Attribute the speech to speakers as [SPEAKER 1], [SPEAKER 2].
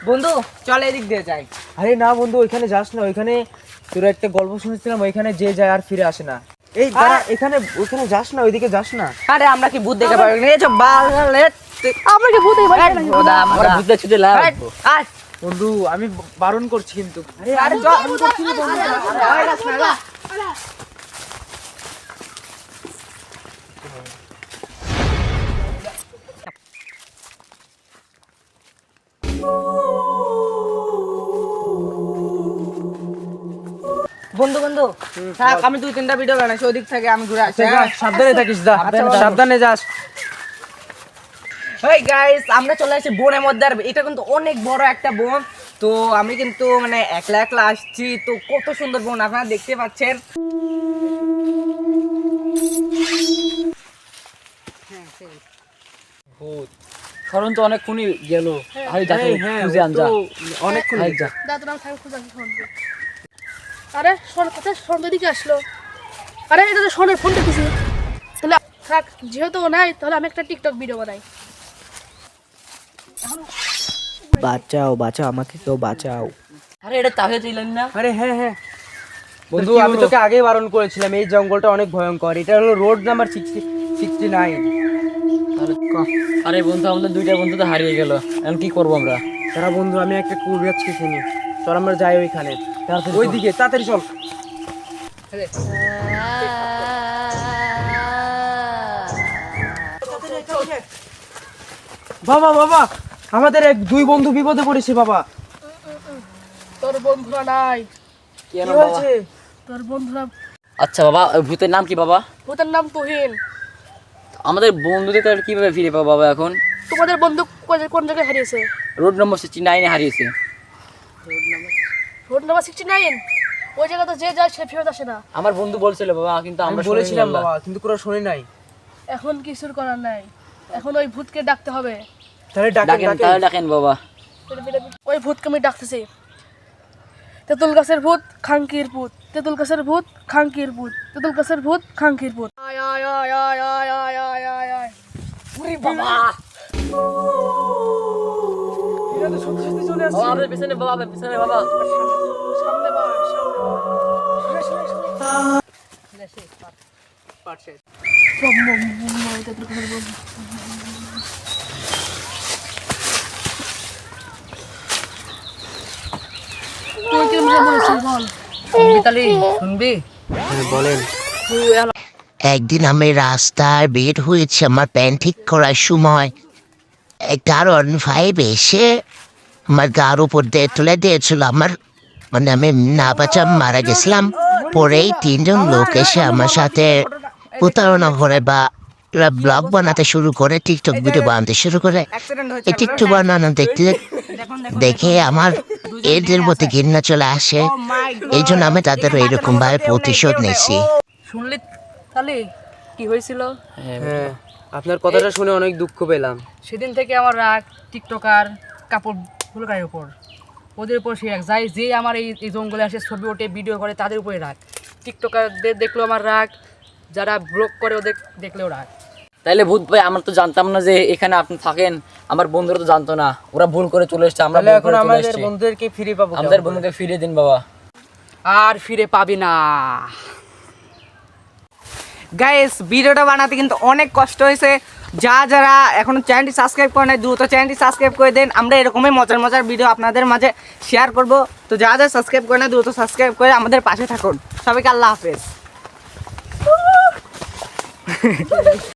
[SPEAKER 1] বন্ধু চল এদিক দিয়ে যাই।
[SPEAKER 2] আরে না বন্ধু, ওইখানে যাস না। ওইখানে তোর একটা গল্প শুনেছিলাম, ওইখানে যে যায় আর ফিরে আসে না। এই দাঁড়া, ওইখানে যাস না, ওইদিকে যাস না।
[SPEAKER 1] আরে আমরা কি ভূত দেখে পারি না? এই যে বালে
[SPEAKER 3] আমরা কি ভূত দেখে পারি না?
[SPEAKER 1] আমরা ভূত দেখতে ছুটে লাভ আয়
[SPEAKER 2] বন্ধু আমি বারণ করছি কিন্তু।
[SPEAKER 1] আরে চল আমি করছি না বন্ধু। আরে রাস না বন্ধু বন্ধু থাক, আমি 2-3টা ভিডিও বানাইছি, ওদিক থেকে আমি ঘুরে আসি।
[SPEAKER 2] সাবধানে থাকিস, যা সাবধানে যাস।
[SPEAKER 1] হেই গাইস, আমরা চলে আসছি বনের মধ্যে। আর এটা কিন্তু অনেক বড় একটা বন। তো আমি কিন্তু মানে একলা একলা আসছি, তো কত সুন্দর বন আপনারা দেখতে পাচ্ছেন।
[SPEAKER 4] শরণ তো অনেকক্ষণই গেল। আরে যাকে খুঁজে আন যা,
[SPEAKER 2] অনেকক্ষণ
[SPEAKER 4] যা।
[SPEAKER 3] দাদুরাম থাকে খুঁজে আসি ফোন দিয়ে। আরে শোন, কোথায় শোন দিকে আসলো? আরে এটা তো শোনের ফোনটা কিছু। তাহলে থাক, যেহেতু ও নাই তাহলে আমি একটা টিকটক ভিডিও বানাই।
[SPEAKER 5] বাঁচাও বাঁচাও, আমাকে কেউ বাঁচাও।
[SPEAKER 4] আরে এটা তাহে ছিলেন না?
[SPEAKER 2] আরে হ্যাঁ বন্ধু, আমি তোকে আগেই বারণ করেছিলাম, এই জঙ্গলটা অনেক ভয়ঙ্কর। এটা হলো রোড নাম্বার 69।
[SPEAKER 4] আরে বন্ধু, আমাদের 2টা বন্ধু তো হারিয়ে গেল, এখন কি করবো আমরা?
[SPEAKER 2] তারা বন্ধু, আমি একটা কুল যাচ্ছি শুনি। চল আমরা যাই ওইখানে, ওইদিকে তাড়াতাড়ি চল। বাবা বাবা, আমাদের 2 বন্ধু বিপদে পড়েছে বাবা।
[SPEAKER 3] তোর বন্ধুরা নাই।
[SPEAKER 4] কি
[SPEAKER 2] কি হয়েছে?
[SPEAKER 3] তোর বন্ধুরা,
[SPEAKER 4] আচ্ছা বাবা, ওই ভূতের নাম কি বাবা?
[SPEAKER 3] ভূতের নাম তুহিন।
[SPEAKER 4] আমাদের বন্ধুদের তাহলে কিভাবে ফিরে পাবো বাবা এখন?
[SPEAKER 3] তোমাদের বন্ধু কোন জায়গায় হারিয়েছে?
[SPEAKER 4] রোড নম্বর 69 হারিয়েছে।
[SPEAKER 3] Road number 69। ওই জায়গা তো যে যায় সে ফেরত আসে না।
[SPEAKER 4] আমার বন্ধু বলছিল বাবা, কিন্তু
[SPEAKER 2] আমি
[SPEAKER 4] আমরা
[SPEAKER 2] বলেছিলাম বাবা, কিন্তু কোনো শুনে নাই।
[SPEAKER 3] এখন কিছুর করার নাই, এখন ওই ভূতকে ডাকতে হবে।
[SPEAKER 2] তাহলে
[SPEAKER 4] ডাকেন, তাহলে ডাকেন বাবা।
[SPEAKER 3] ওই ভূতকে আমি ডাকতেছি। তেঁতুল গাছের ভূত, খাঙ্কির ভূত। তেঁতুল গাছের ভূত, খাঙ্কির ভূত। তেঁতুল গাছের ভূত, খাঙ্কির ভূত। আয় আয় আয় আয় আয় আয় আয় আয় আয়।
[SPEAKER 1] ওরে বাবা,
[SPEAKER 2] এরা তো সত্যি সত্যি চলে আসছে।
[SPEAKER 4] বাবা আমাদের পিছনে, বাবা আমাদের পিছনে বাবা।
[SPEAKER 3] সামনে বাড়, সামনে
[SPEAKER 1] পারছে
[SPEAKER 3] বম বম বম বম, তেঁতুল গাছের ভূত। তুই কি মনে বলছিস বল?
[SPEAKER 1] মিতালি শুনবি?
[SPEAKER 2] বলেন।
[SPEAKER 5] একদিন আমি রাস্তায় বের হয়েছি আমার প্যান্ট ঠিক করার সময় একটা R15 এসে আমার গার উপর দিয়ে তুলে দিয়েছিল। মানে আমি না বাঁচা মারা গেছিলাম। পরেই 3জন লোক এসে আমার সাথে প্রতারণা করে বা ব্লগ বানাতে শুরু করে, টিকটক ভিডিও বানাতে শুরু করে। এই টিকটক বানানো দেখতে দেখে আমার এদের প্রতি ঘৃণা চলে আসে। এই জন্য আমি তাদের এইরকম ভাবে প্রতিশোধ নিয়েছি।
[SPEAKER 1] শুনলি তাহলে কি হয়েছিল?
[SPEAKER 2] হ্যাঁ, আপনার কথাটা শুনে অনেক দুঃখ পেলাম।
[SPEAKER 1] সেদিন থেকে আমার রাগ টিকটকার কাপড় ফুলকারের উপর, ওদের উপর সে রাগ। যাই যে আমার এই জঙ্গলে আসে ছবি ওঠে ভিডিও করে তাদের উপরে রাগ। টিকটকারদের দেখলেও আমার রাগ, যারা ব্লগ করে ওদের দেখলেও রাগ।
[SPEAKER 4] তাইলে ভূত ভাই, আমরা তো জানতাম না যে এখানে আপনি থাকেন। আমার বন্ধুরা তো জানতো না, ওরা ভুল করে চলে এসেছে। আমরা
[SPEAKER 2] তাহলে
[SPEAKER 4] ভুল
[SPEAKER 2] এখন
[SPEAKER 4] করে চলে
[SPEAKER 2] আমাদের
[SPEAKER 4] এসেছি।
[SPEAKER 2] বন্ধুদেরকে ফিরে পাবো।
[SPEAKER 4] আমাদের বন্ধুকে ফিরিয়ে দিন বাবা।
[SPEAKER 1] আর ফিরে পাবি না। গাইস, ভিডিওটা বানাতে কিন্তু অনেক কষ্ট হয়েছে। যারা এখনো চ্যানেলটি সাবস্ক্রাইব করে নাই, দ্রুত চ্যানেলটি সাবস্ক্রাইব করে দেন। আমরা এরকমই মজার মজার ভিডিও আপনাদের মাঝে শেয়ার করব। তো যারা সাবস্ক্রাইব করে নাই, দ্রুত সাবস্ক্রাইব করে আমাদের পাশে থাকুন। সবাইকে আল্লাহ হাফেজ।